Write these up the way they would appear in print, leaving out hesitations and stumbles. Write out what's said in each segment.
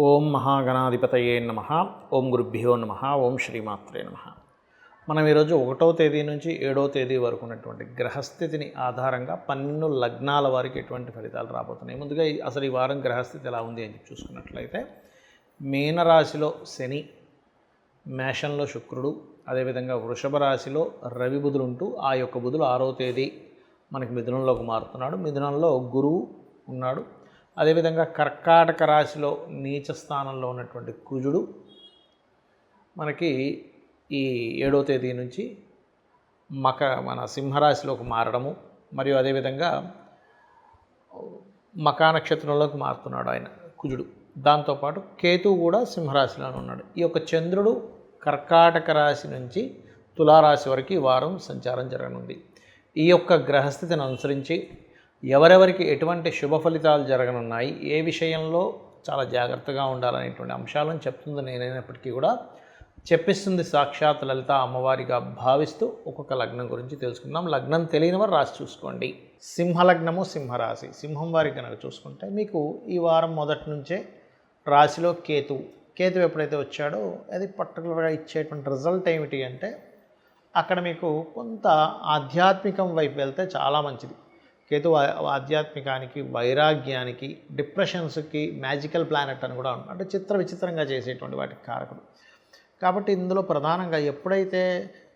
ఓం మహాగణాధిపతయే నమః. ఓం గురుభ్యో నమః. ఓం శ్రీమాత్రే నమః. మనం ఈరోజు 1వ తేదీ నుంచి 7వ తేదీ వరకు ఉన్నటువంటి గ్రహస్థితిని ఆధారంగా 12 లగ్నాల వారికి ఎటువంటి ఫలితాలు రాబోతున్నాయి. ముందుగా అసలు ఈ వారం గ్రహస్థితి ఎలా ఉంది అని చూసుకున్నట్లయితే మీనరాశిలో శని, మేషంలో శుక్రుడు, అదేవిధంగా వృషభ రాశిలో రవి బుధులు ఉంటూ ఆ యొక్క బుధులు 6వ తేదీ మనకి మిథునంలోకి మారుతున్నాడు. మిథునంలో గురువు ఉన్నాడు. అదేవిధంగా కర్కాటక రాశిలో నీచ స్థానంలో ఉన్నటువంటి కుజుడు మనకి ఈ 7వ తేదీ నుంచి మన సింహరాశిలోకి మారడము, మరియు అదేవిధంగా మకా నక్షత్రంలోకి మారుతున్నాడు ఆయన కుజుడు. దాంతోపాటు కేతువు కూడా సింహరాశిలోనే ఉన్నాడు. ఈ యొక్క చంద్రుడు కర్కాటక రాశి నుంచి తులారాశి వరకు ఈ వారం సంచారం జరగనుంది. ఈ యొక్క గ్రహస్థితిని అనుసరించి ఎవరెవరికి ఎటువంటి శుభ ఫలితాలు జరగనున్నాయి, ఏ విషయంలో చాలా జాగ్రత్తగా ఉండాలనేటువంటి అంశాలను చెప్తుంది నేనైనప్పటికీ కూడా చెప్పిస్తుంది సాక్షాత్ లలిత అమ్మవారిగా భావిస్తూ ఒక్కొక్క లగ్నం గురించి తెలుసుకుందాం. లగ్నం తెలియని వారు రాసి చూసుకోండి. సింహలగ్నము, సింహరాశి. సింహం వారికి కనుక చూసుకుంటే మీకు ఈ వారం మొదటి నుంచే రాశిలో కేతువు ఎప్పుడైతే వచ్చాడో అది పర్టికులర్గా ఇచ్చేటువంటి రిజల్ట్ ఏమిటి అంటే అక్కడ మీకు కొంత ఆధ్యాత్మికం వైపు వెళ్తే చాలా మంచిది. కేతు ఆధ్యాత్మికానికి, వైరాగ్యానికి, డిప్రెషన్స్కి మ్యాజికల్ ప్లానెట్ అని కూడా ఉంటుంది. అంటే విచిత్రంగా చేసేటువంటి వాటికి కారకుడు. కాబట్టి ఇందులో ప్రధానంగా ఎప్పుడైతే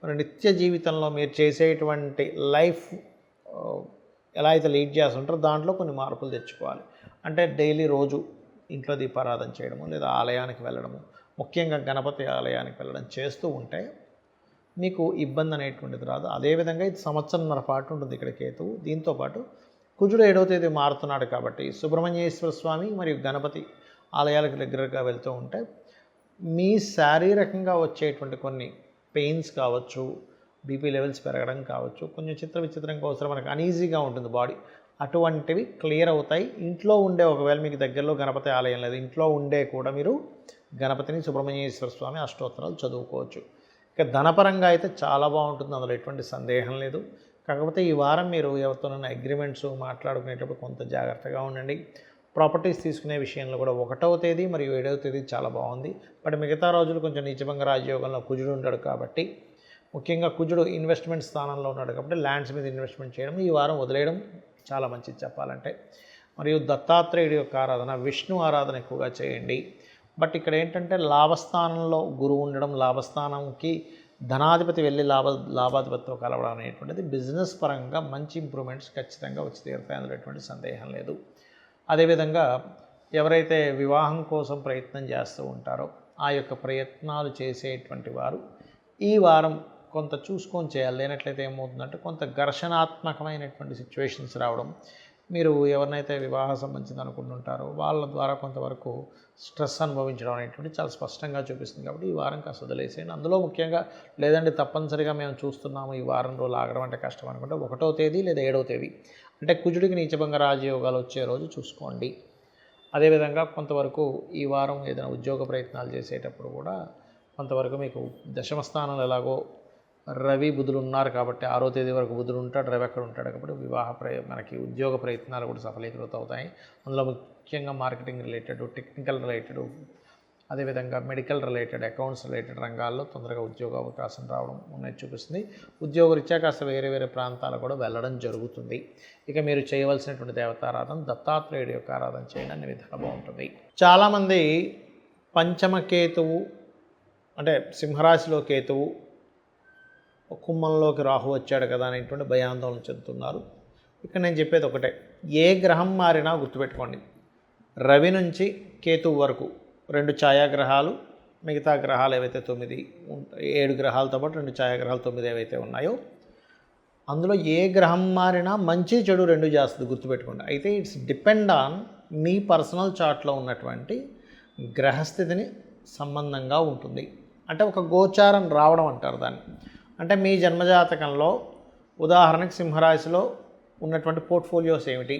మన నిత్య జీవితంలో మీరు చేసేటువంటి లైఫ్ ఎలా అయితే లీడ్ చేస్తుంటారో దాంట్లో కొన్ని మార్పులు తెచ్చుకోవాలి. అంటే డైలీ రోజు ఇంట్లో దీపారాధన చేయడము, లేదా ఆలయానికి వెళ్ళడము, ముఖ్యంగా గణపతి ఆలయానికి వెళ్ళడం చేస్తూ ఉంటే మీకు ఇబ్బంది అనేటువంటిది రాదు. అదేవిధంగా ఇది సంవత్సరంన్నర పాటు ఉంటుంది ఇక్కడ కేతువు. దీంతోపాటు కుజుడు 7వ తేదీ మారుతున్నాడు కాబట్టి సుబ్రహ్మణ్యేశ్వర స్వామి మరియు గణపతి ఆలయాలకు దగ్గరగా వెళ్తూ ఉంటే మీ శారీరకంగా వచ్చేటువంటి కొన్ని పెయిన్స్ కావచ్చు, బీపీ లెవెల్స్ పెరగడం కావచ్చు, కొంచెం విచిత్రంగా అవసరం, మనకు అనీజీగా ఉంటుంది బాడీ, అటువంటివి క్లియర్ అవుతాయి. ఇంట్లో ఉండే, ఒకవేళ మీకు దగ్గరలో గణపతి ఆలయం లేదు, ఇంట్లో ఉండే కూడా మీరు గణపతిని, సుబ్రహ్మణ్యేశ్వర స్వామి అష్టోత్తరాలు చదువుకోవచ్చు. ఇక ధనపరంగా అయితే చాలా బాగుంటుంది, అందులో ఎటువంటి సందేహం లేదు. కాకపోతే ఈ వారం మీరు ఎవరితోనైనా అగ్రిమెంట్స్ మాట్లాడుకునేటప్పుడు కొంత జాగ్రత్తగా ఉండండి. ప్రాపర్టీస్ తీసుకునే విషయంలో కూడా 1వ తేదీ మరియు 7వ తేదీ చాలా బాగుంది. బట్ మిగతా రోజులు కొంచెం నీచభంగ రాజయోగంలో కుజుడు ఉంటాడు కాబట్టి, ముఖ్యంగా కుజుడు ఇన్వెస్ట్మెంట్ స్థానంలో ఉన్నాడు కాబట్టి ల్యాండ్స్ మీద ఇన్వెస్ట్మెంట్ చేయడం ఈ వారం వదిలేయడం చాలా మంచిది చెప్పాలంటే. మరియు దత్తాత్రేయుడి యొక్క ఆరాధన, విష్ణు ఆరాధన ఎక్కువగా చేయండి. బట్ ఇక్కడ ఏంటంటే లాభస్థానంలో గురువు ఉండడం, లాభస్థానంకి ధనాధిపతి వెళ్ళి లాభాధిపతితో కలవడం అనేటువంటిది బిజినెస్ పరంగా మంచి ఇంప్రూవ్మెంట్స్ ఖచ్చితంగా వచ్చి తీరుతాయి, అందులో ఎటువంటి సందేహం లేదు. అదేవిధంగా ఎవరైతే వివాహం కోసం ప్రయత్నం చేస్తూ ఉంటారో ఆ యొక్క ప్రయత్నాలు చేసేటువంటి వారు ఈ వారం కొంత చూసుకొని చేయాలి. లేనట్లయితే ఏమవుతుందంటే కొంత ఘర్షణాత్మకమైనటువంటి సిచ్యువేషన్స్ రావడం, మీరు ఎవరినైతే వివాహ సంబంధించింది అనుకుంటుంటారో వాళ్ళ ద్వారా కొంతవరకు స్ట్రెస్ అనుభవించడం అనేటువంటి చాలా స్పష్టంగా చూపిస్తుంది. కాబట్టి ఈ వారం కాస్త వదిలేసేయండి. అందులో ముఖ్యంగా లేదంటే తప్పనిసరిగా మేము చూస్తున్నాము ఈ వారం రోజులు ఆగడం అంటే కష్టం అనుకుంటే 1వ తేదీ లేదా 7వ తేదీ అంటే కుజుడికి నీచభంగ రాజయోగాలు వచ్చే రోజు చూసుకోండి. అదేవిధంగా కొంతవరకు ఈ వారం ఏదైనా ఉద్యోగ ప్రయత్నాలు చేసేటప్పుడు కూడా కొంతవరకు మీకు దశమ స్థానంలో ఎలాగో రవి బుధులు ఉన్నారు కాబట్టి 6వ తేదీ వరకు బుధుడు ఉంటాడు, రవి అక్కడ ఉంటాడు కాబట్టి మనకి ఉద్యోగ ప్రయత్నాలు కూడా సఫలీకృతం అవుతాయి. అందులో ముఖ్యంగా మార్కెటింగ్ రిలేటెడ్, టెక్నికల్ రిలేటెడ్, అదేవిధంగా మెడికల్ రిలేటెడ్, అకౌంట్స్ రిలేటెడ్ రంగాల్లో తొందరగా ఉద్యోగ అవకాశం రావడం ఉన్నది చూపిస్తుంది. ఉద్యోగరీత్యా కాస్త వేరే ప్రాంతాలు కూడా వెళ్ళడం జరుగుతుంది. ఇక మీరు చేయవలసినటువంటి దేవతారాధన దత్తాత్రేయుడి యొక్క ఆరాధన చేయడం అనే విధంగా బాగుంటుంది. చాలామంది పంచమ కేతువు అంటే సింహరాశిలో కేతువు, కుంభంలోకి రాహు వచ్చాడు కదా అనేటువంటి భయాందోళన చెందుతున్నారు. ఇక్కడ నేను చెప్పేది ఒకటే, ఏ గ్రహం మారినా గుర్తుపెట్టుకోండి, రవి నుంచి కేతువు వరకు 2 ఛాయాగ్రహాలు, మిగతా గ్రహాలు ఏవైతే 7 గ్రహాలతో పాటు 2 ఛాయాగ్రహాలు 9 ఏవైతే ఉన్నాయో అందులో ఏ గ్రహం మారినా మంచి చెడు 2 చేస్తుంది, గుర్తుపెట్టుకోండి. అయితే ఇట్స్ డిపెండ్ ఆన్ మీ పర్సనల్ చార్ట్లో ఉన్నటువంటి గ్రహస్థితిని సంబంధంగా ఉంటుంది. అంటే ఒక గోచారం రావడం అంటారు దాన్ని. అంటే మీ జన్మజాతకంలో ఉదాహరణకి సింహరాశిలో ఉన్నటువంటి పోర్ట్ఫోలియోస్ ఏమిటి,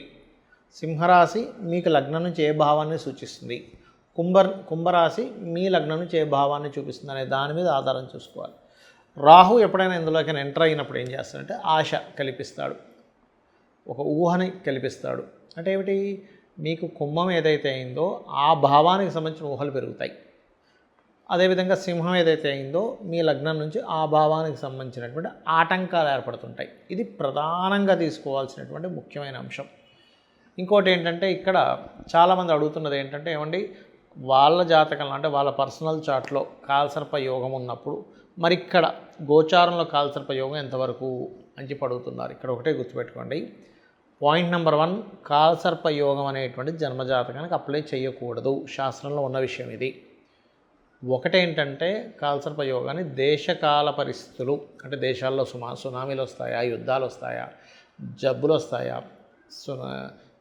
సింహరాశి మీకు లగ్నం నుంచి ఏ భావాన్ని సూచిస్తుంది, కుంభరాశి మీ లగ్నం నుంచి ఏ భావాన్ని చూపిస్తుంది అనే దాని మీద ఆధారం చూసుకోవాలి. రాహు ఎప్పుడైనా ఇందులోకి ఎంటర్ అయినప్పుడు ఏం చేస్తాడంటే ఆశ కల్పిస్తాడు, ఒక ఊహని కల్పిస్తాడు. అంటే ఏమిటి, మీకు కుంభం ఏదైతే అయిందో ఆ భావానికి సంబంధించిన ఊహలు పెరుగుతాయి. అదేవిధంగా సింహం ఏదైతే అయిందో మీ లగ్నం నుంచి ఆ భావానికి సంబంధించినటువంటి ఆటంకాలు ఏర్పడుతుంటాయి. ఇది ప్రధానంగా తీసుకోవాల్సినటువంటి ముఖ్యమైన అంశం. ఇంకోటి ఏంటంటే ఇక్కడ చాలామంది అడుగుతున్నది ఏంటంటే ఏమండి వాళ్ళ జాతకంలో అంటే వాళ్ళ పర్సనల్ చార్ట్లో కాలసర్ప యోగం ఉన్నప్పుడు మరి ఇక్కడ గోచారంలో కాలసర్ప యోగం ఎంతవరకు అని చెప్పి అడుగుతున్నారు. ఇక్కడ ఒకటే గుర్తుపెట్టుకోండి, పాయింట్ నెంబర్ 1, కాలసర్ప యోగం అనేటువంటి జన్మజాతకానికి అప్లై చేయకూడదు. శాస్త్రంలో ఉన్న విషయం ఇది. ఒకటేంటంటే కాలసర్ప యోగాన్ని దేశకాల పరిస్థితులు అంటే దేశాల్లో సునామీలు వస్తాయా, యుద్ధాలు వస్తాయా, జబ్బులు వస్తాయా,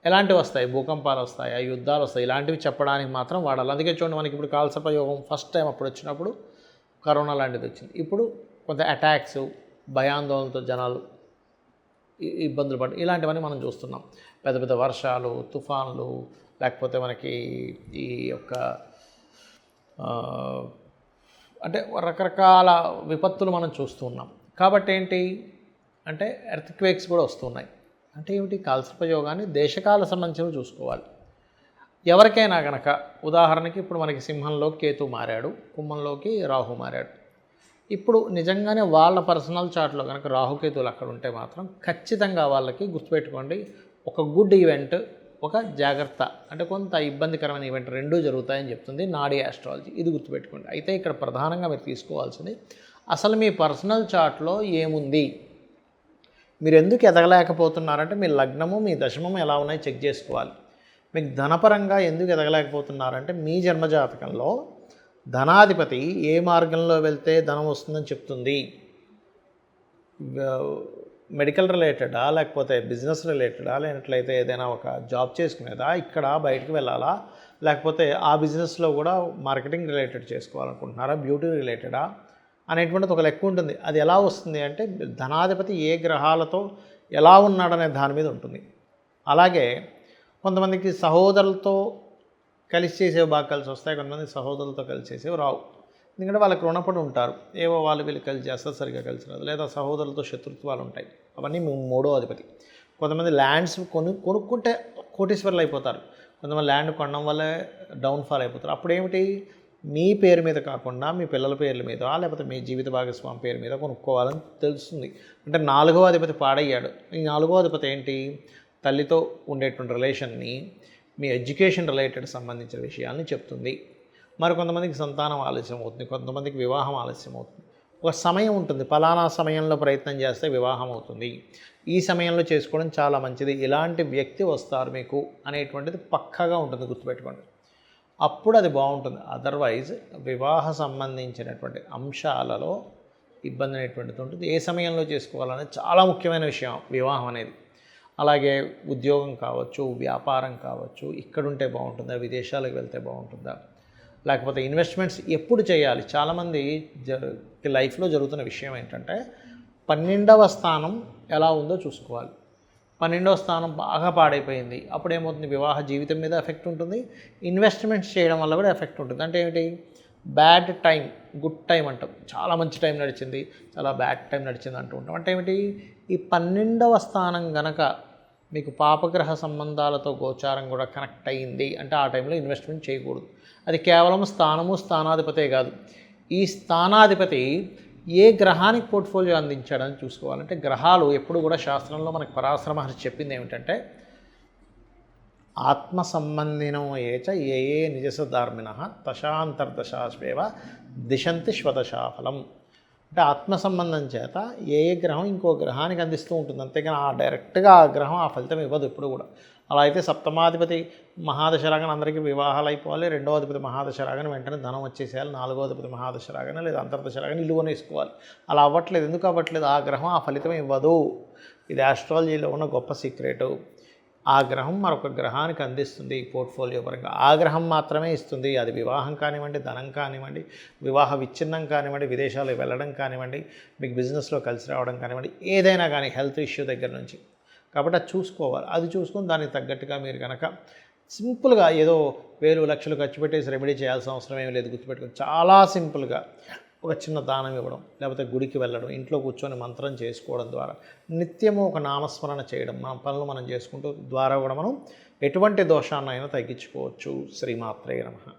ఎలాంటివి వస్తాయి, భూకంపాలు వస్తాయా, యుద్ధాలు వస్తాయి, ఇలాంటివి చెప్పడానికి మాత్రం వాడాలి. అందుకే చూడండి మనకి ఇప్పుడు కాలసర్ప యోగం ఫస్ట్ టైం అప్పుడు వచ్చినప్పుడు కరోనా లాంటిది వచ్చింది. ఇప్పుడు కొంత అటాక్స్, భయాందోళనతో జనాలు ఇబ్బందులు పడి ఇలాంటివన్నీ మనం చూస్తున్నాం. పెద్ద పెద్ద వర్షాలు, తుఫాన్లు, లేకపోతే మనకి ఈ యొక్క అంటే రకరకాల విపత్తులు మనం చూస్తున్నాం. కాబట్టి ఏంటి అంటే ఎర్త్క్వేక్స్ కూడా వస్తున్నాయి. అంటే ఏమిటి, కాలసర్ప యోగాన్ని దేశకాల సంబంధించినవి చూసుకోవాలి. ఎవరికైనా కనుక ఉదాహరణకి ఇప్పుడు మనకి సింహంలో కేతు మారాడు, కుంభంలోకి రాహు మారాడు. ఇప్పుడు నిజంగానే వాళ్ళ పర్సనల్ చార్ట్లో కనుక రాహుకేతువులు అక్కడ ఉంటే మాత్రం ఖచ్చితంగా వాళ్ళకి గుర్తుపెట్టుకోండి, ఒక గుడ్ ఈవెంట్, ఒక జాగ్రత్త అంటే కొంత ఇబ్బందికరమైన ఈవెంట్ రెండూ జరుగుతాయని చెప్తుంది నాడీ ఆస్ట్రాలజీ. ఇది గుర్తుపెట్టుకోండి. అయితే ఇక్కడ ప్రధానంగా మీరు తీసుకోవాల్సింది అసలు మీ పర్సనల్ చార్ట్లో ఏముంది, మీరు ఎందుకు ఎదగలేకపోతున్నారంటే మీ లగ్నము మీ దశమము ఎలా ఉన్నాయో చెక్ చేసుకోవాలి. మీకు ధనపరంగా ఎందుకు ఎదగలేకపోతున్నారంటే మీ జన్మజాతకంలో ధనాధిపతి ఏ మార్గంలో వెళ్తే ధనం వస్తుందని చెప్తుంది. మెడికల్ రిలేటెడా, లేకపోతే బిజినెస్ రిలేటెడా, లేనట్లయితే ఏదైనా ఒక జాబ్ చేసుకునేదా, ఇక్కడ బయటకు వెళ్ళాలా, లేకపోతే ఆ బిజినెస్లో కూడా మార్కెటింగ్ రిలేటెడ్ చేసుకోవాలనుకుంటున్నారా, బ్యూటీ రిలేటెడా అనేటువంటిది ఒక లెక్క ఉంటుంది. అది ఎలా వస్తుంది అంటే ధనాధిపతి ఏ గ్రహాలతో ఎలా ఉన్నాడనే దాని మీద ఉంటుంది. అలాగే కొంతమందికి సహోదరులతో కలిసి చేసేవి బాగా కలిసి వస్తాయి, కొంతమంది సహోదరులతో కలిసి చేసేవి రావు. ఎందుకంటే వాళ్ళకి రుణపడి ఉంటారు, ఏవో వాళ్ళు వీళ్ళు కలిసి చేస్తారు, సరిగ్గా కలిసి రాదు, లేదా సహోదరులతో శత్రుత్వాలు ఉంటాయి. అవన్నీ మూడో అధిపతి. కొంతమంది ల్యాండ్స్ కొనుక్కుంటే కోటీశ్వర్లు అయిపోతారు, కొంతమంది ల్యాండ్ కొనడం వల్లే డౌన్ఫాల్ అయిపోతారు. అప్పుడేమిటి, మీ పేరు మీద కాకుండా మీ పిల్లల పేర్ల మీద లేకపోతే మీ జీవిత భాగస్వామి పేరు మీద కొనుక్కోవాలని తెలుస్తుంది. అంటే 4వ అధిపతి పాడయ్యాడు. ఈ 4వ అధిపతి ఏంటి, తల్లితో ఉండేటువంటి రిలేషన్ని, మీ ఎడ్యుకేషన్ రిలేటెడ్ సంబంధించిన విషయాల్ని చెప్తుంది. మరి కొంతమందికి సంతానం ఆలస్యం అవుతుంది, కొంతమందికి వివాహం ఆలస్యం అవుతుంది. ఒక సమయం ఉంటుంది, ఫలానా సమయంలో ప్రయత్నం చేస్తే వివాహం అవుతుంది, ఈ సమయంలో చేసుకోవడం చాలా మంచిది, ఇలాంటి వ్యక్తి వస్తారు మీకు అనేటువంటిది పక్కాగా ఉంటుంది, గుర్తుపెట్టుకోండి. అప్పుడు అది బాగుంటుంది. అదర్వైజ్ వివాహ సంబంధించినటువంటి అంశాలలో ఇబ్బంది అనేటువంటిది ఉంటుంది. ఏ సమయంలో చేసుకోవాలనేది చాలా ముఖ్యమైన విషయం వివాహం అనేది. అలాగే ఉద్యోగం కావచ్చు, వ్యాపారం కావచ్చు, ఇక్కడుంటే బాగుంటుందా, విదేశాలకు వెళ్తే బాగుంటుందా, లేకపోతే ఇన్వెస్ట్మెంట్స్ ఎప్పుడు చేయాలి. చాలామంది లైఫ్లో జరుగుతున్న విషయం ఏంటంటే 12వ స్థానం ఎలా ఉందో చూసుకోవాలి. 12వ స్థానం బాగా పాడైపోయింది, అప్పుడు ఏమవుతుంది, వివాహ జీవితం మీద ఎఫెక్ట్ ఉంటుంది, ఇన్వెస్ట్మెంట్స్ చేయడం వల్ల కూడా ఎఫెక్ట్ ఉంటుంది. అంటే ఏమిటి, బ్యాడ్ టైం గుడ్ టైం అంటాం, చాలా మంచి టైం నడిచింది, చాలా బ్యాడ్ టైం నడిచింది అంటూ ఉంటాం. అంటే ఏమిటి, ఈ 12వ స్థానం గనక మీకు పాపగ్రహ సంబంధాలతో గోచారం కూడా కనెక్ట్ అయ్యింది అంటే ఆ టైంలో ఇన్వెస్ట్మెంట్ చేయకూడదు. అది కేవలం స్థానాధిపతే కాదు, ఈ స్థానాధిపతి ఏ గ్రహానికి పోర్ట్ఫోలియో అందించాడని చూసుకోవాలంటే గ్రహాలు ఎప్పుడు కూడా శాస్త్రంలో మనకు పరాశర మహర్షి చెప్పింది ఏమిటంటే ఆత్మ సంబంధినో ఏచ ఏ నిజసధార్మిణ దశాంతర్దశాశ్వేవ దిశంతి శ్వదశాఫలం. అంటే ఆత్మ సంబంధం చేత ఏ గ్రహం ఇంకో గ్రహానికి అందిస్తూ ఉంటుంది, అంతేగాని డైరెక్ట్గా ఆ గ్రహం ఆ ఫలితం ఇవ్వదు ఎప్పుడు కూడా. అలా అయితే సప్తమాధిపతి మహాదశ రాగానే అందరికీ వివాహాలు అయిపోవాలి, 2వ అధిపతి మహాదశ రాగానే వెంటనే ధనం వచ్చేసేయాలి, 4వ అధిపతి మహాదశ రాగానే లేదా అంతర్దశ రాగానే ఇల్లు కొనేసుకోవాలి. అలా అవ్వట్లేదు. ఎందుకు అవ్వట్లేదు, ఆ గ్రహం ఆ ఫలితం ఇవ్వదు. ఇది ఆస్ట్రాలజీలో ఉన్న గొప్ప సీక్రెటు. ఆ గ్రహం మరొక గ్రహానికి అందిస్తుంది పోర్ట్ఫోలియో పరంగా, ఆ గ్రహం మాత్రమే ఇస్తుంది. అది వివాహం కానివ్వండి, ధనం కానివ్వండి, వివాహ విచ్ఛిన్నం కానివ్వండి, విదేశాలకు వెళ్ళడం కానివ్వండి, మీకు బిజినెస్లో కలిసి రావడం కానివ్వండి, ఏదైనా కానీ హెల్త్ ఇష్యూ దగ్గర నుంచి. కాబట్టి అది చూసుకోవాలి. అది చూసుకొని దానికి తగ్గట్టుగా మీరు కనుక సింపుల్గా ఏదో 1000 లక్షలు ఖర్చు పెట్టేసి రెమెడీ చేయాల్సిన అవసరం ఏమీ లేదు. గుర్తుపెట్టుకొని చాలా సింపుల్గా ఒక చిన్న దానం ఇవ్వడం, లేకపోతే గుడికి వెళ్ళడం, ఇంట్లో కూర్చొని మంత్రం చేసుకోవడం ద్వారా నిత్యము ఒక నామస్మరణ చేయడం, మన పనులు మనం చేసుకుంటూ ద్వారా కూడా మనం ఎటువంటి దోషాన్నైనా తగ్గించుకోవచ్చు. శ్రీమాత్రే నమః.